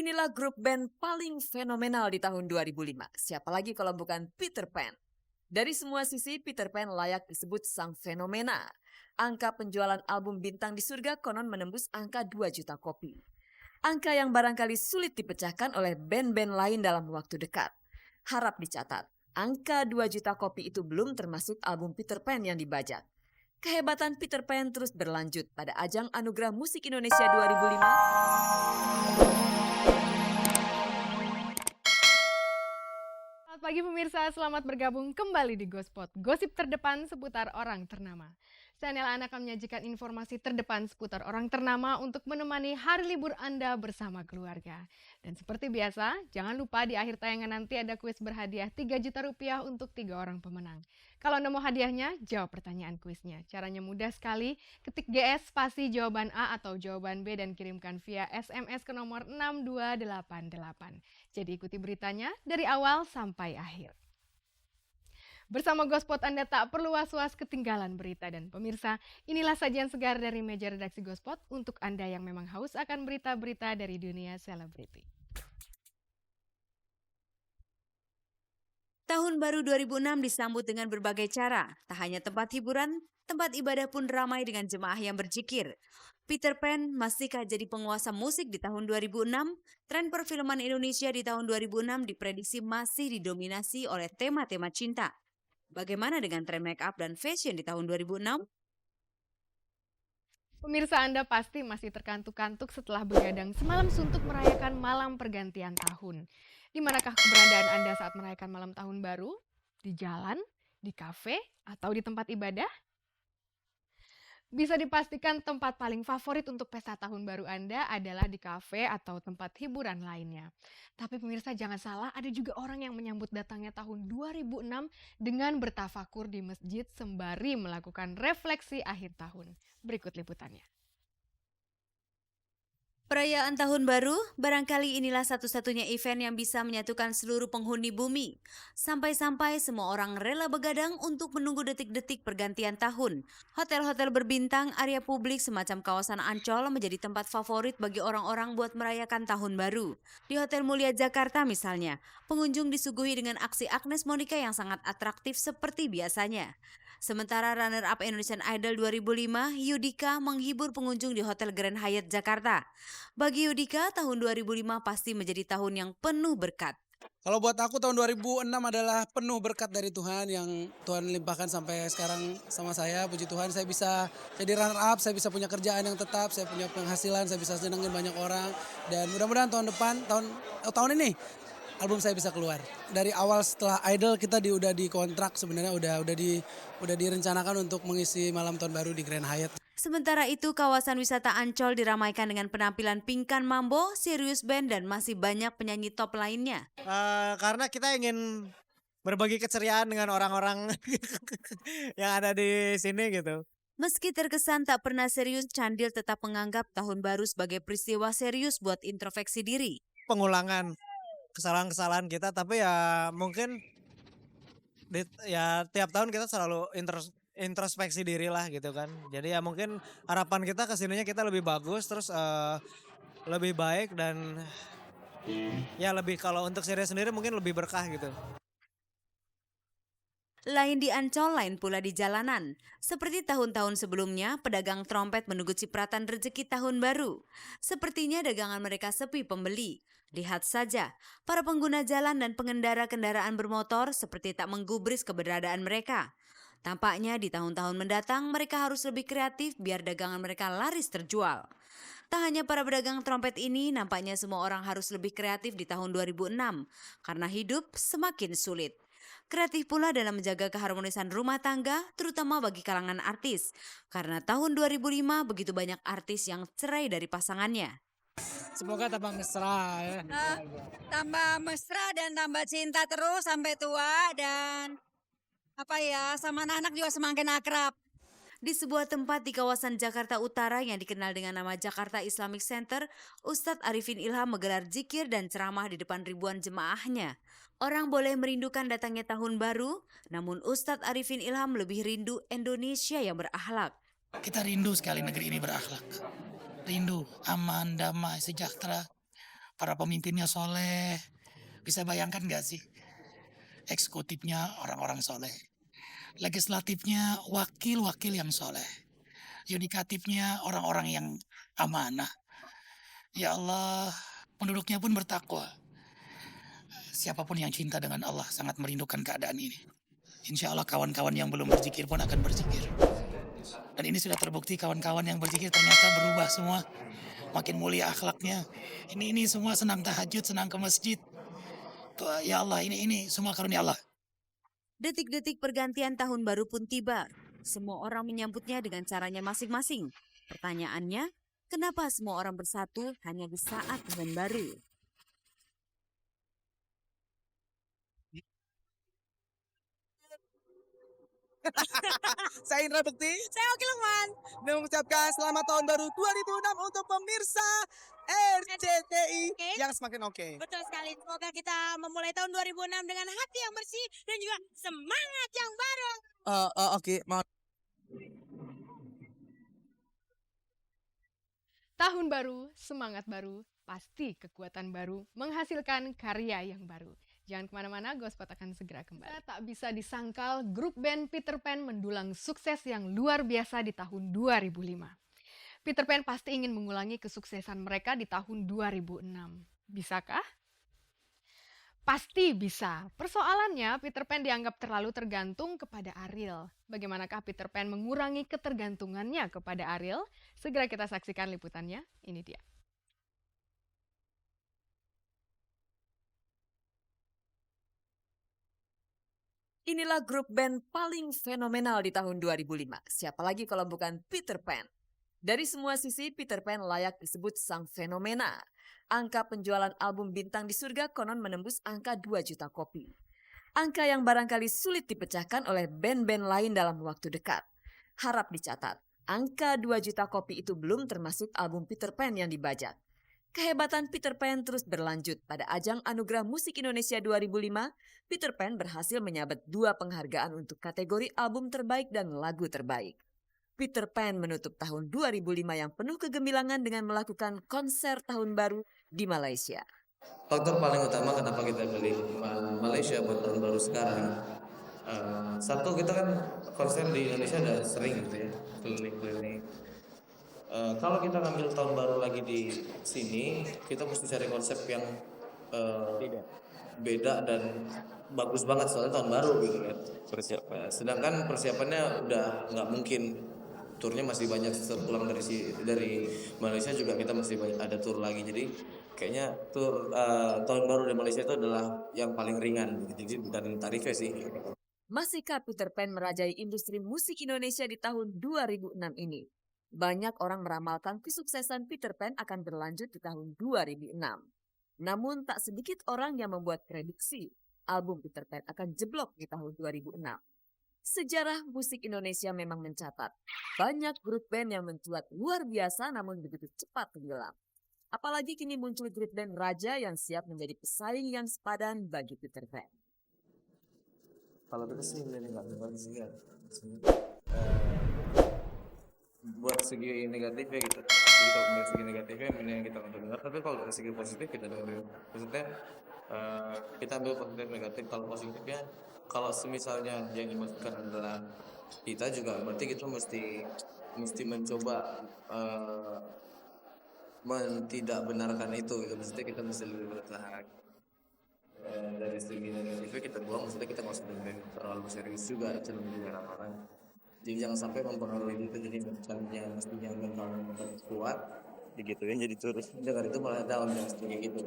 Inilah grup band paling fenomenal di tahun 2005. Siapa lagi kalau bukan Peter Pan? Dari semua sisi, Peter Pan layak disebut sang fenomena. Angka penjualan album Bintang di Surga konon menembus angka 2 juta kopi. Angka yang barangkali sulit dipecahkan oleh band-band lain dalam waktu dekat. Harap dicatat, angka 2 juta kopi itu belum termasuk album Peter Pan yang dibajak. Kehebatan Peter Pan terus berlanjut pada ajang Anugerah Musik Indonesia 2005. Selamat pagi pemirsa, selamat bergabung kembali di Gospot, gosip terdepan seputar orang ternama. Saya Nela Ana akan menyajikan informasi terdepan seputar orang ternama untuk menemani hari libur Anda bersama keluarga. Dan seperti biasa, jangan lupa di akhir tayangan nanti ada kuis berhadiah 3 juta rupiah untuk 3 orang pemenang. Kalau Anda mau hadiahnya, jawab pertanyaan kuisnya. Caranya mudah sekali, ketik GS spasi jawaban A atau jawaban B dan kirimkan via SMS ke nomor 6288. Jadi ikuti beritanya dari awal sampai akhir. Bersama Gospot Anda tak perlu was-was ketinggalan berita, dan pemirsa, inilah sajian segar dari meja redaksi Gospot untuk Anda yang memang haus akan berita-berita dari dunia selebriti. Tahun baru 2006 disambut dengan berbagai cara. Tak hanya tempat hiburan, tempat ibadah pun ramai dengan jemaah yang berzikir. Peter Pan masihkah jadi penguasa musik di tahun 2006? Tren perfilman Indonesia di tahun 2006 diprediksi masih didominasi oleh tema-tema cinta. Bagaimana dengan tren make up dan fashion di tahun 2006? Pemirsa, Anda pasti masih terkantuk-kantuk setelah begadang semalam suntuk merayakan malam pergantian tahun. Di manakah keberadaan Anda saat merayakan malam tahun baru? Di jalan, di kafe, atau di tempat ibadah? Bisa dipastikan tempat paling favorit untuk pesta tahun baru Anda adalah di kafe atau tempat hiburan lainnya. Tapi pemirsa, jangan salah, ada juga orang yang menyambut datangnya tahun 2006 dengan bertafakur di masjid sembari melakukan refleksi akhir tahun. Berikut liputannya. Perayaan Tahun Baru, barangkali inilah satu-satunya event yang bisa menyatukan seluruh penghuni bumi. Sampai-sampai semua orang rela begadang untuk menunggu detik-detik pergantian tahun. Hotel-hotel berbintang, area publik semacam kawasan Ancol menjadi tempat favorit bagi orang-orang buat merayakan Tahun Baru. Di Hotel Mulia Jakarta misalnya, pengunjung disuguhi dengan aksi Agnes Monica yang sangat atraktif seperti biasanya. Sementara runner-up Indonesian Idol 2005, Yudika menghibur pengunjung di Hotel Grand Hyatt Jakarta. Bagi Yudika, tahun 2005 pasti menjadi tahun yang penuh berkat. Kalau buat aku tahun 2006 adalah penuh berkat dari Tuhan yang Tuhan limpahkan sampai sekarang sama saya. Puji Tuhan saya bisa jadi runner up, saya bisa punya kerjaan yang tetap, saya punya penghasilan, saya bisa senengin banyak orang. Dan mudah-mudahan tahun depan, tahun ini album saya bisa keluar. Dari awal setelah Idol kita udah dikontrak sebenarnya udah direncanakan untuk mengisi malam tahun baru di Grand Hyatt. Sementara itu, kawasan wisata Ancol diramaikan dengan penampilan Pinkan Mambo, Serius Band, dan masih banyak penyanyi top lainnya. Karena kita ingin berbagi keceriaan dengan orang-orang yang ada di sini gitu. Meski terkesan tak pernah serius, Candil tetap menganggap tahun baru sebagai peristiwa serius buat introspeksi diri. Pengulangan kesalahan-kesalahan kita, tapi ya mungkin tiap tahun kita selalu introspeksi diri lah gitu kan. Jadi ya mungkin harapan kita kesininya kita lebih bagus, terus lebih baik, dan ya lebih, kalau untuk serius sendiri mungkin lebih berkah gitu. Lain di Ancol, lain pula di jalanan. Seperti tahun-tahun sebelumnya, pedagang trompet menunggu cipratan rezeki tahun baru. Sepertinya dagangan mereka sepi pembeli. Lihat saja, para pengguna jalan dan pengendara kendaraan bermotor seperti tak menggubris keberadaan mereka. Tampaknya di tahun-tahun mendatang mereka harus lebih kreatif biar dagangan mereka laris terjual. Tak hanya para pedagang trompet ini, nampaknya semua orang harus lebih kreatif di tahun 2006 karena hidup semakin sulit. Kreatif pula dalam menjaga keharmonisan rumah tangga, terutama bagi kalangan artis. Karena tahun 2005 begitu banyak artis yang cerai dari pasangannya. Semoga tambah mesra ya. Tambah mesra dan tambah cinta terus sampai tua, dan sama anak-anak juga semakin akrab. Di sebuah tempat di kawasan Jakarta Utara yang dikenal dengan nama Jakarta Islamic Center, Ustadz Arifin Ilham menggelar zikir dan ceramah di depan ribuan jemaahnya. Orang boleh merindukan datangnya tahun baru, namun Ustadz Arifin Ilham lebih rindu Indonesia yang berakhlak. Kita rindu sekali negeri ini berakhlak. Rindu, aman, damai, sejahtera. para pemimpinnya soleh. Bisa bayangkan nggak sih? Eksekutifnya orang-orang soleh. Legislatifnya wakil-wakil yang soleh. Yudikatifnya orang-orang yang amanah. Ya Allah, penduduknya pun bertakwa. Siapapun yang cinta dengan Allah sangat merindukan keadaan ini. Insya Allah kawan-kawan yang belum berzikir pun akan berzikir. Dan ini sudah terbukti kawan-kawan yang berzikir ternyata berubah semua. Makin mulia akhlaknya. Ini semua senang tahajud, senang ke masjid. Tuh, ya Allah, ini semua karunia Allah. Detik-detik pergantian tahun baru pun tiba. Semua orang menyambutnya dengan caranya masing-masing. Pertanyaannya, kenapa semua orang bersatu hanya di saat tahun baru? Saya Indra Bekti. Saya Oki Lukman. Dan mengucapkan selamat tahun baru 2006 untuk pemirsa RCTI yang semakin oke. Betul sekali. Semoga kita memulai tahun 2006 dengan hati yang bersih dan juga semangat yang baru. Oke, mau. Tahun baru, semangat baru, pasti kekuatan baru, menghasilkan karya yang baru. Jangan kemana-mana, Gospot akan segera kembali. Tak bisa disangkal, grup band Peter Pan mendulang sukses yang luar biasa di tahun 2005. Peter Pan pasti ingin mengulangi kesuksesan mereka di tahun 2006. Bisakah? Pasti bisa. Persoalannya, Peter Pan dianggap terlalu tergantung kepada Ariel. Bagaimanakah Peter Pan mengurangi ketergantungannya kepada Ariel? Segera kita saksikan liputannya. Ini dia. Inilah grup band paling fenomenal di tahun 2005. Siapa lagi kalau bukan Peter Pan? Dari semua sisi, Peter Pan layak disebut sang fenomena. Angka penjualan album Bintang di Surga konon menembus angka 2 juta kopi. Angka yang barangkali sulit dipecahkan oleh band-band lain dalam waktu dekat. Harap dicatat, angka 2 juta kopi itu belum termasuk album Peter Pan yang dibajak. Kehebatan Peter Pan terus berlanjut. Pada ajang Anugerah Musik Indonesia 2005, Peter Pan berhasil menyabet 2 penghargaan untuk kategori album terbaik dan lagu terbaik. Peter Pan menutup tahun 2005 yang penuh kegemilangan dengan melakukan konser tahun baru di Malaysia. Faktor paling utama kenapa kita pilih Malaysia buat tahun baru sekarang, satu kita kan konser di Indonesia udah sering gitu ya, keliling-keliling. Kalau kita ngambil tahun baru lagi di sini, kita mesti cari konsep yang beda dan bagus banget soalnya tahun baru gitu kan. Sedangkan persiapannya udah nggak mungkin. Turnya masih banyak, sepulang dari Malaysia juga kita masih ada tur lagi. Jadi kayaknya tur tahun baru di Malaysia itu adalah yang paling ringan. Jadi bukan tarifnya sih. Masihkah Peter Pan merajai industri musik Indonesia di tahun 2006 ini? Banyak orang meramalkan kesuksesan Peter Pan akan berlanjut di tahun 2006. Namun tak sedikit orang yang membuat prediksi album Peter Pan akan jeblok di tahun 2006. Sejarah musik Indonesia memang mencatat banyak grup band yang mencuat luar biasa namun begitu cepat tenggelam. Apalagi kini muncul grup band Raja yang siap menjadi pesaing yang sepadan bagi Peter Pan. Kalau kita sih nggak sih kan. Buat segi negatifnya gitu. Jadi kalau dari segi negatifnya mendingan kita nggak dengar. Tapi kalau dari segi positif kita dengerin. Maksudnya kita ambil positif negatif. Kalau positifnya, kalau misalnya yang dimaksudkan adalah kita juga, berarti kita mesti mencoba tidak benarkan itu gitu. Maksudnya kita mesti lebih bertahan. Dari segi negatifnya kita buang, maksudnya kita nggak usah dengerin terlalu serius juga, jangan juga orang. Jadi jangan sampai mempengaruhi itu, jadi mestinya mental kuat gitu ya, jadi terus dengar itu malah down dan sebagainya gitu.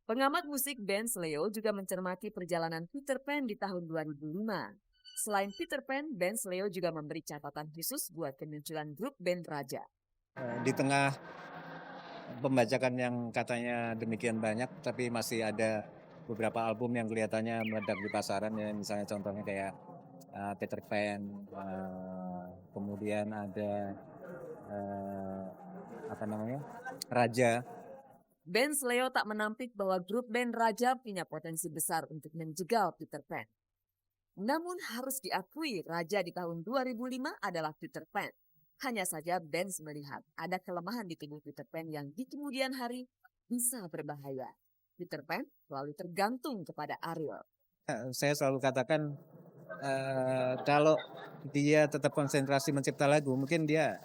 Pengamat musik Ben Sleo juga mencermati perjalanan Peter Pan di tahun 2005. Selain Peter Pan, Ben Sleo juga memberi catatan khusus buat kemunculan grup band Raja. Di tengah pembajakan yang katanya demikian banyak, tapi masih ada beberapa album yang kelihatannya meledak di pasaran ya, misalnya contohnya kayak Peter Pan, kemudian ada Raja. Ben Sleo tak menampik bahwa grup band Raja punya potensi besar untuk menjegal Peter Pan. Namun harus diakui Raja di tahun 2005 adalah Peter Pan. Hanya saja Ben melihat ada kelemahan di tubuh Peter Pan yang di kemudian hari bisa berbahaya. Peter Pan selalu tergantung kepada Ariel. Saya selalu katakan kalau dia tetap konsentrasi mencipta lagu, mungkin dia